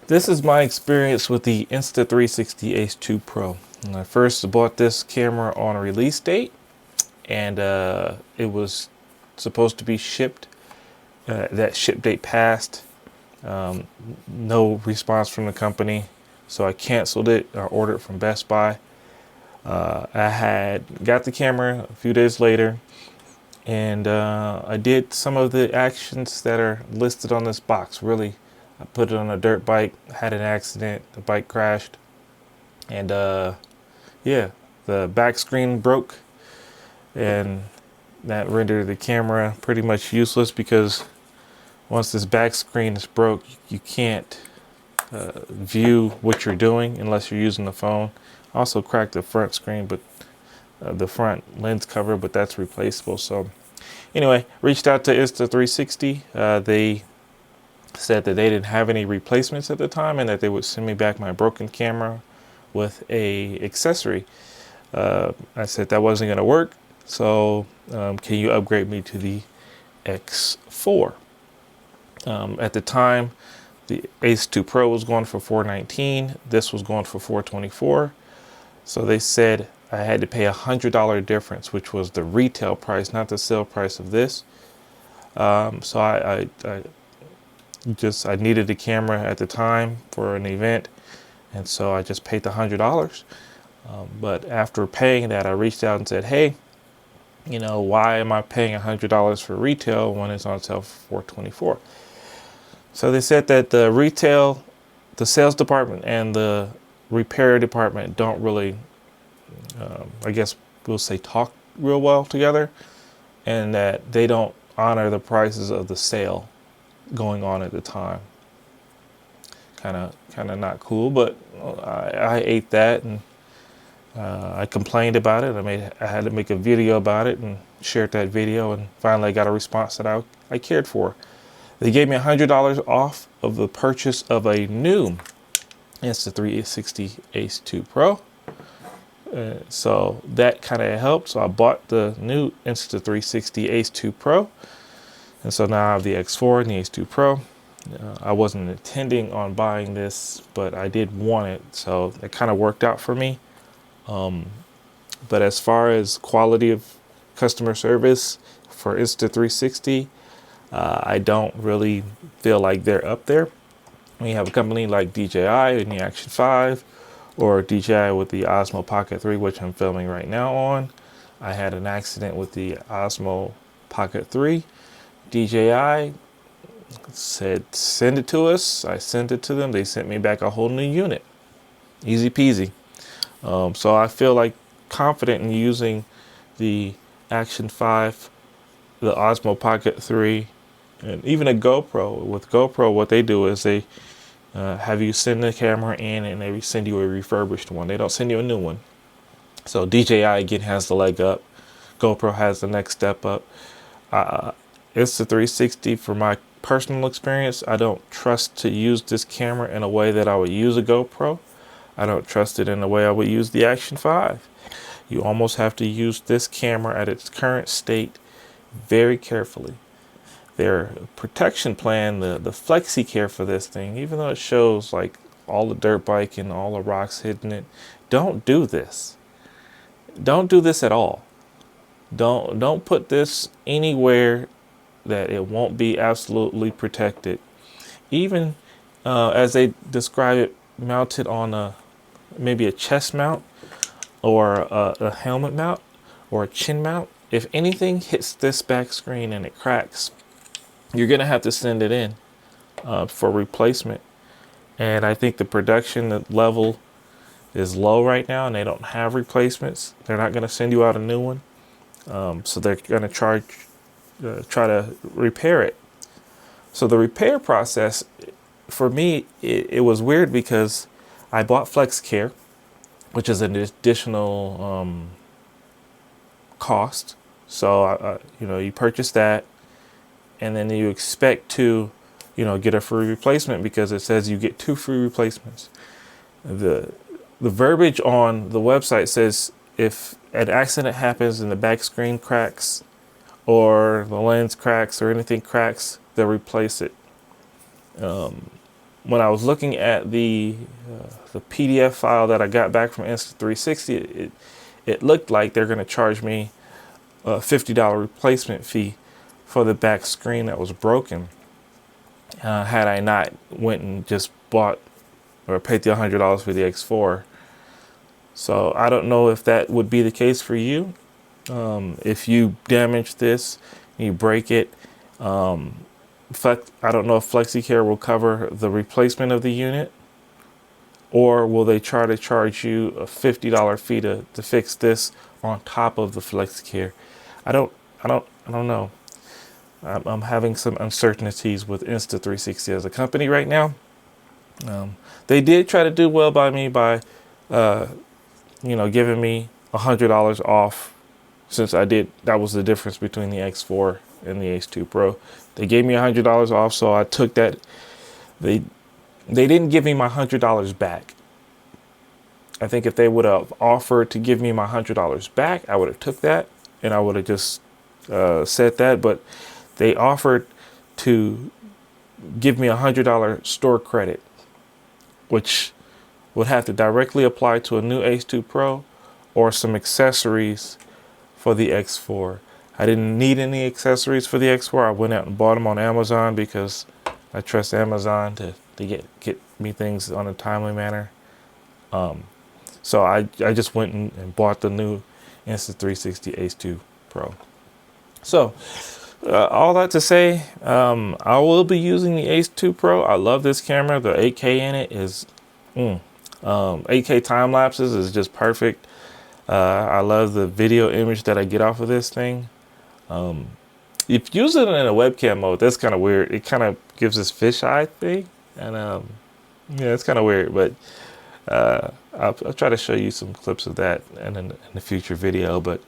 This is my experience with the Insta360 Ace 2 Pro. When I first bought this camera on a release date, and it was supposed to be shipped. That ship date passed. No response from the company, so I canceled it. I ordered from Best Buy. I had got the camera a few days later, and I did some of the actions that are listed on this box. Really, I put it on a dirt bike, had an accident, the bike crashed, and yeah, the back screen broke, and that rendered the camera pretty much useless because once this back screen is broke, you can't view what you're doing unless you're using the phone. Also cracked the front screen, but the front lens cover, but that's replaceable. So anyway, reached out to Insta360. They said that they didn't have any replacements at the time and that they would send me back my broken camera with a accessory. I said that wasn't going to work, so can you upgrade me to the X4? At the time, the Ace 2 Pro was going for $419. This was going for $424. So they said I had to pay $100 difference, which was the retail price, not the sale price of this. So I needed a camera at the time for an event, and so I just paid the $100. But after paying that, I reached out and said, hey, you know, why am I paying $100 for retail when it's on sale for $424? So they said that the sales department and the repair department don't really, I guess we'll say, talk real well together, and that they don't honor the prices of the sale going on at the time. Kind of not cool, but I ate that, and I complained about it. I had to make a video about it and shared that video, and finally I got a response that I cared for. They gave me $100 off of the purchase of a new Insta360 Ace 2 Pro. So that kind of helped. So I bought the new Insta360 Ace 2 Pro. And so now I have the X4 and the Ace 2 Pro. I wasn't intending on buying this, but I did want it. So it kind of worked out for me. But as far as quality of customer service for Insta360, I don't really feel like they're up there. When you have a company like DJI and the Action 5, or DJI with the Osmo Pocket 3, which I'm filming right now on. I had an accident with the Osmo Pocket 3. DJI said, send it to us. I sent it to them. They sent me back a whole new unit. Easy peasy. So I feel like confident in using the Action 5, the Osmo Pocket 3, and even a GoPro. With GoPro, what they do is they have you send the camera in and they send you a refurbished one. They don't send you a new one. So DJI again has the leg up. GoPro has the next step up. Insta360, for my personal experience, I don't trust to use this camera in a way that I would use a GoPro. I don't trust it in the way I would use the Action 5. You almost have to use this camera at its current state very carefully. Their protection plan, the flexi care for this thing, even though it shows like all the dirt bike and all the rocks hitting it, don't do this. Don't do this at all. Don't put this anywhere that it won't be absolutely protected. Even as they describe it, mounted on maybe a chest mount or a helmet mount or a chin mount. If anything hits this back screen and it cracks, you're going to have to send it in for replacement. And I think the production level is low right now, and they don't have replacements. They're not going to send you out a new one. So they're going to try to repair it. So the repair process, for me, it was weird because I bought FlexCare, which is an additional cost. So, you purchase that, and then you expect to, get a free replacement because it says you get 2 free replacements. The verbiage on the website says if an accident happens and the back screen cracks or the lens cracks or anything cracks, they'll replace it. when I was looking at the PDF file that I got back from Insta360, it looked like they're going to charge me a $50 replacement fee for the back screen that was broken. Had I not went and just bought or paid the $100 for the X4. So I don't know if that would be the case for you. If you damage this, you break it, I don't know if FlexiCare will cover the replacement of the unit, or will they try to charge you a $50 fee to fix this on top of the FlexiCare? I don't know. I'm having some uncertainties with Insta360 as a company right now. They did try to do well by me by, giving me $100 off, since that was the difference between the X4 and the H2 Pro. They gave me $100 off, so I took that. They didn't give me my $100 back. I think if they would have offered to give me my $100 back, I would have took that and I would have just said that. But they offered to give me $100 store credit, which would have to directly apply to a new H2 Pro or some accessories for the X4. I didn't need any accessories for the X4. I went out and bought them on Amazon because I trust Amazon to get me things on a timely manner. So I just went and bought the new Insta360 H2 Pro. So all that to say, I will be using the H2 Pro. I love this camera. The 8K in it is 8K time lapses is just perfect. I love the video image that I get off of this thing. If you use it in a webcam mode, that's kind of weird. It kind of gives this fisheye thing, and yeah, it's kind of weird. But I'll try to show you some clips of that in the future video. But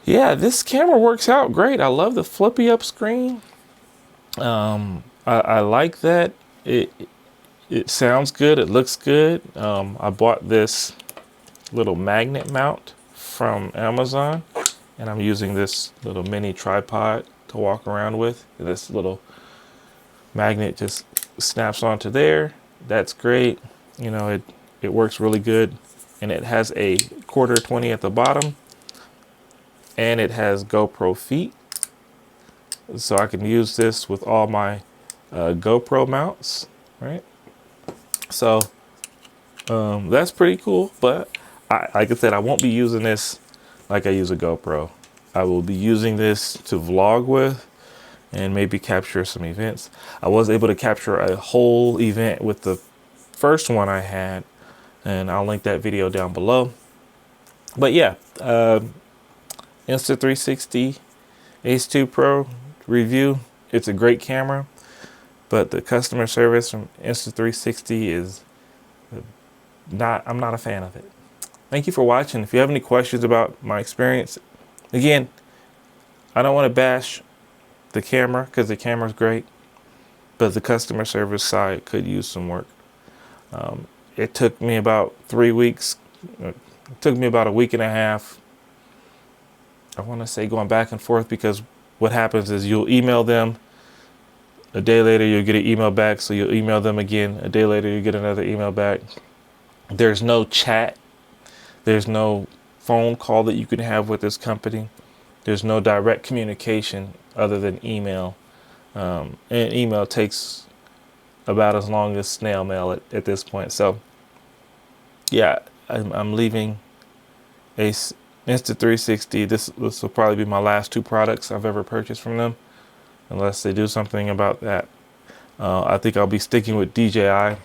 yeah, this camera works out great. I love the flippy up screen. I like that. It sounds good. It looks good. I bought this little magnet mount from Amazon, and I'm using this little mini tripod to walk around with. This little magnet just snaps onto there. That's great. You know, it works really good, and it has a quarter 20 at the bottom, and it has GoPro feet, so I can use this with all my GoPro mounts, right? So that's pretty cool. But like I said, I won't be using this like I use a GoPro. I will be using this to vlog with and maybe capture some events. I was able to capture a whole event with the first one I had, and I'll link that video down below. But yeah, Insta360 H2 Pro review. It's a great camera, but the customer service from Insta360 is I'm not a fan of it. Thank you for watching. If you have any questions about my experience, again, I don't want to bash the camera because the camera's great, but the customer service side could use some work. It took me about 3 weeks. It took me about a week and a half. I want to say going back and forth, because what happens is you'll email them. A day later, you'll get an email back. So you'll email them again. A day later, you get another email back. There's no chat. There's no phone call that you can have with this company. There's no direct communication other than email. And email takes about as long as snail mail at this point. So yeah, I'm leaving Insta360. This will probably be my last 2 products I've ever purchased from them, unless they do something about that. I think I'll be sticking with DJI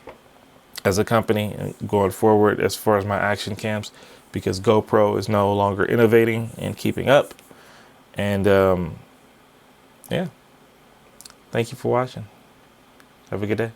as a company and going forward as far as my action cams, because GoPro is no longer innovating and keeping up. And yeah, thank you for watching. Have a good day.